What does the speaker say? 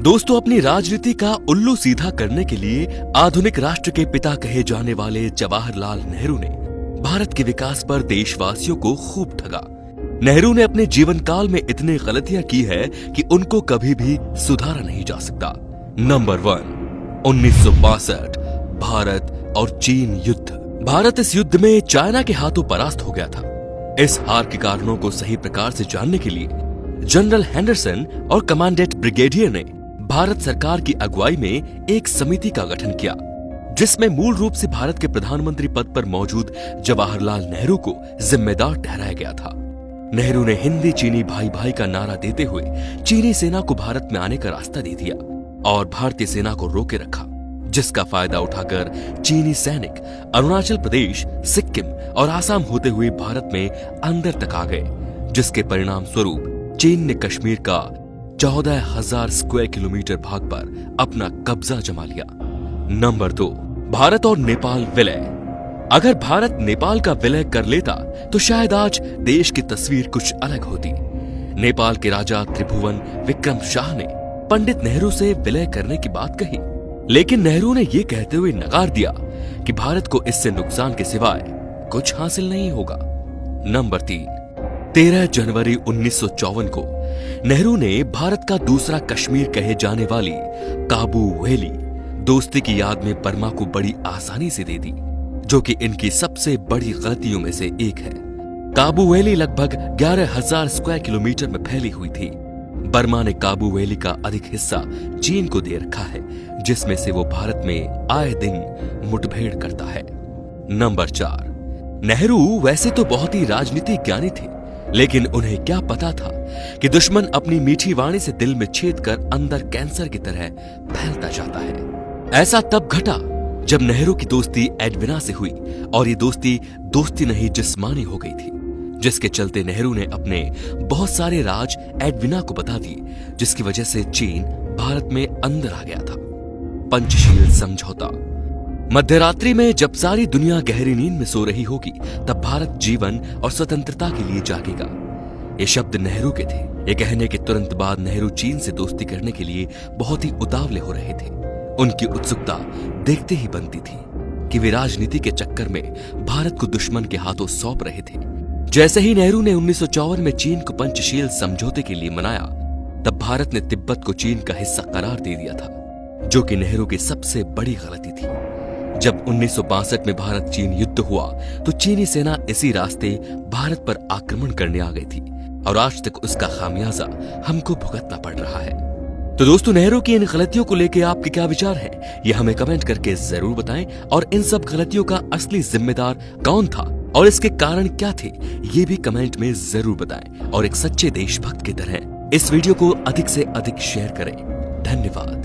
दोस्तों, अपनी राजनीति का उल्लू सीधा करने के लिए आधुनिक राष्ट्र के पिता कहे जाने वाले जवाहरलाल नेहरू ने भारत के विकास पर देशवासियों को खूब ठगा। नेहरू ने अपने जीवन काल में इतनी गलतियां की है कि उनको कभी भी सुधारा नहीं जा सकता। नंबर 1, 1962 भारत और चीन युद्ध। भारत इस युद्ध में चाइना के हाथों परास्त हो गया था। इस हार के कारणों को सही प्रकार से जानने के लिए जनरल हेंडरसन और कमांडेंट ब्रिगेडियर ने भारत सरकार की अगुवाई में एक समिति का गठन किया, जिसमें मूल रूप से भारत के प्रधानमंत्री पद पर मौजूद जवाहरलाल नेहरू को जिम्मेदार ठहराया गया था। नेहरू ने हिंदी चीनी भाई भाई का नारा देते हुए चीनी सेना को भारत में आने का रास्ता दे दिया और भारतीय सेना को रोके रखा, जिसका फायदा उठाकर चीनी सैनिक अरुणाचल प्रदेश, सिक्किम और आसाम होते हुए भारत में अंदर तक आ गए, जिसके परिणाम स्वरूप चीन ने कश्मीर का 14,000 स्क्वायर किलोमीटर भाग पर अपना कब्जा जमा लिया। नंबर 2, भारत और नेपाल विलय। अगर भारत नेपाल का विलय कर लेता तो शायद आज देश की तस्वीर कुछ अलग होती। नेपाल के राजा त्रिभुवन विक्रम शाह ने पंडित नेहरू से विलय करने की बात कही, लेकिन नेहरू ने यह कहते हुए नकार दिया कि भारत को इससे नुकसान के सिवाय कुछ हासिल नहीं होगा। नंबर 3, 13 जनवरी 1954 को नेहरू ने भारत का दूसरा कश्मीर कहे जाने वाली काबू वैली दोस्ती की याद में बर्मा को बड़ी आसानी से दे दी, जो कि इनकी सबसे बड़ी गलतियों में से एक है। काबू वैली लगभग 11,000 स्क्वायर किलोमीटर में फैली हुई थी। बर्मा ने काबू वैली का अधिक हिस्सा चीन को दे रखा है, जिसमें से वो भारत में आए दिन मुठभेड़ करता है। नंबर 4, नेहरू वैसे तो बहुत ही राजनीतिक ज्ञानी थे, लेकिन उन्हें क्या पता था कि दुश्मन अपनी मीठी वाणी से दिल में छेद कर अंदर कैंसर की तरह फैलता जाता है। ऐसा तब घटा जब नेहरू की दोस्ती एडविना से हुई और ये दोस्ती नहीं जिस्मानी हो गई थी, जिसके चलते नेहरू ने अपने बहुत सारे राज एडविना को बता दिए, जिसकी वजह से चीन भारत में अंदर आ गया था। पंचशील समझौता। मध्यरात्रि में जब सारी दुनिया गहरी नींद में सो रही होगी, तब भारत जीवन और स्वतंत्रता के लिए जागेगा। ये शब्द नेहरू के थे। ये कहने के तुरंत बाद नेहरू चीन से दोस्ती करने के लिए बहुत ही उतावले हो रहे थे। उनकी उत्सुकता देखते ही बनती थी कि वे राजनीति के चक्कर में भारत को दुश्मन के हाथों सौंप रहे थे। जैसे ही नेहरू ने 1954 में चीन को पंचशील समझौते के लिए मनाया, तब भारत ने तिब्बत को चीन का हिस्सा करार दे दिया था, जो कि नेहरू की सबसे बड़ी गलती थी। जब 1962 में भारत चीन युद्ध हुआ तो चीनी सेना इसी रास्ते भारत पर आक्रमण करने आ गई थी और आज तक उसका खामियाजा हमको भुगतना पड़ रहा है। तो दोस्तों, नेहरू की इन गलतियों को लेकर आपके क्या विचार हैं? ये हमें कमेंट करके जरूर बताएं और इन सब गलतियों का असली जिम्मेदार कौन था और इसके कारण क्या थे, ये भी कमेंट में जरूर बताएं और एक सच्चे देशभक्त की तरह इस वीडियो को अधिक से अधिक शेयर करें। धन्यवाद।